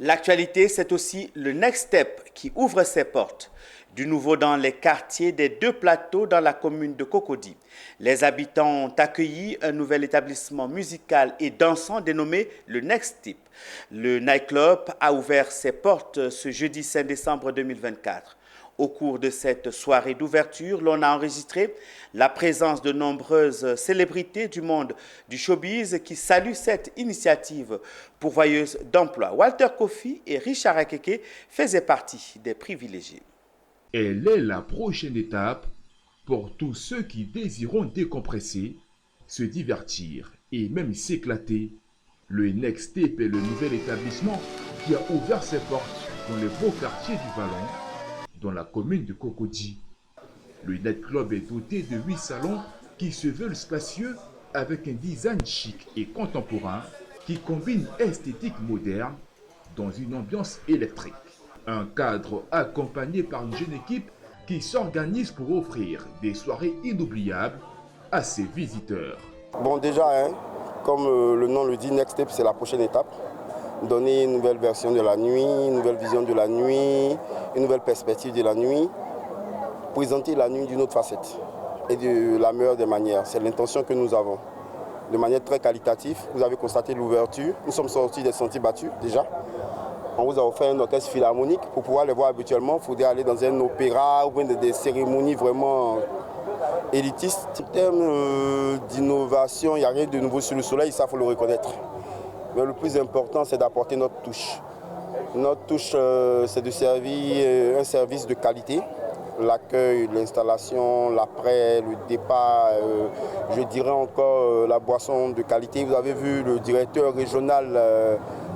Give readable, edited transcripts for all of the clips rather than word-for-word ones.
L'actualité, c'est aussi le Next Step qui ouvre ses portes. Du nouveau dans les quartiers des deux plateaux dans la commune de Cocody. Les habitants ont accueilli un nouvel établissement musical et dansant dénommé le Next Step. Le nightclub a ouvert ses portes ce jeudi 5 décembre 2024. Au cours de cette soirée d'ouverture, l'on a enregistré la présence de nombreuses célébrités du monde du showbiz qui saluent cette initiative pourvoyeuse d'emploi. Walter Kofi et Richard Akeke faisaient partie des privilégiés. Elle est la prochaine étape pour tous ceux qui désireront décompresser, se divertir et même s'éclater. Le Next Step est le nouvel établissement qui a ouvert ses portes dans les beaux quartiers du Vallon, dans la commune de Cocody. Le nightclub est doté de 8 salons qui se veulent spacieux avec un design chic et contemporain qui combine esthétique moderne dans une ambiance électrique. Un cadre accompagné par une jeune équipe qui s'organise pour offrir des soirées inoubliables à ses visiteurs. Bon déjà, comme le nom le dit, Next Step c'est la prochaine étape. Donner une nouvelle version de la nuit, une nouvelle vision de la nuit, une nouvelle perspective de la nuit. Présenter la nuit d'une autre facette et de la meilleure des manières. C'est l'intention que nous avons. De manière très qualitative, vous avez constaté l'ouverture. Nous sommes sortis des sentiers battus déjà. On vous a offert un orchestre philharmonique. Pour pouvoir les voir habituellement, il faudrait aller dans un opéra ou des cérémonies vraiment élitistes. En termes d'innovation, il n'y a rien de nouveau sur le soleil, ça il faut le reconnaître. Mais le plus important, c'est d'apporter notre touche. Notre touche, c'est de servir un service de qualité. L'accueil, l'installation, l'après, le départ, je dirais encore la boisson de qualité. Vous avez vu le directeur régional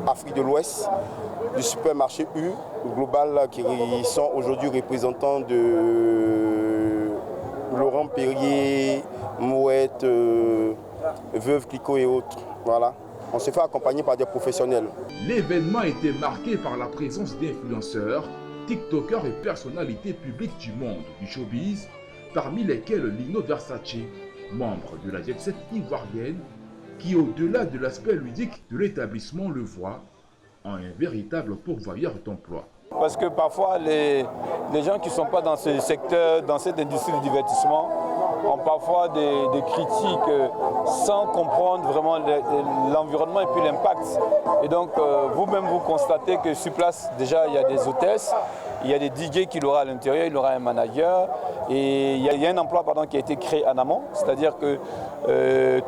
Afrique de l'Ouest du supermarché U Global qui sont aujourd'hui représentants de Laurent Perrier, Mouette, Veuve Clicquot et autres. Voilà. On se fait accompagner par des professionnels. L'événement a été marqué par la présence d'influenceurs, TikTokers et personnalités publiques du monde du showbiz, parmi lesquels Lino Versace, membre de la Jet Set ivoirienne, qui au-delà de l'aspect ludique de l'établissement le voit en un véritable pourvoyeur d'emploi. Parce que parfois les gens qui ne sont pas dans ce secteur, dans cette industrie du divertissement, ont parfois des critiques sans comprendre vraiment l'environnement et puis l'impact. Et donc vous-même vous constatez que sur place déjà il y a des hôtesses, il y a des DJ qui l'aura à l'intérieur, il aura un manager et il y a un emploi qui a été créé en amont, c'est-à-dire que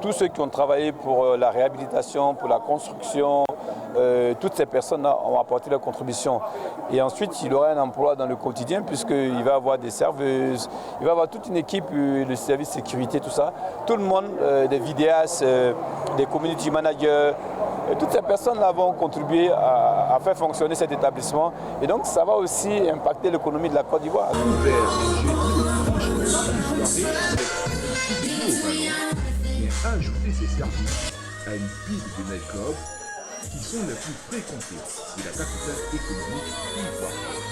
tous ceux qui ont travaillé pour la réhabilitation, pour la construction, toutes ces personnes-là ont apporté leur contribution. Et ensuite, il aura un emploi dans le quotidien puisqu'il va avoir des serveuses, il va avoir toute une équipe de services de sécurité, tout ça. Tout le monde, des vidéastes, des community managers, toutes ces personnes-là vont contribuer à faire fonctionner cet établissement. Et donc, ça va aussi impacter l'économie de la Côte d'Ivoire. Ajouter ses services à une pile de nightclubs qui sont les plus fréquentés de la capitale économique ivoirienne.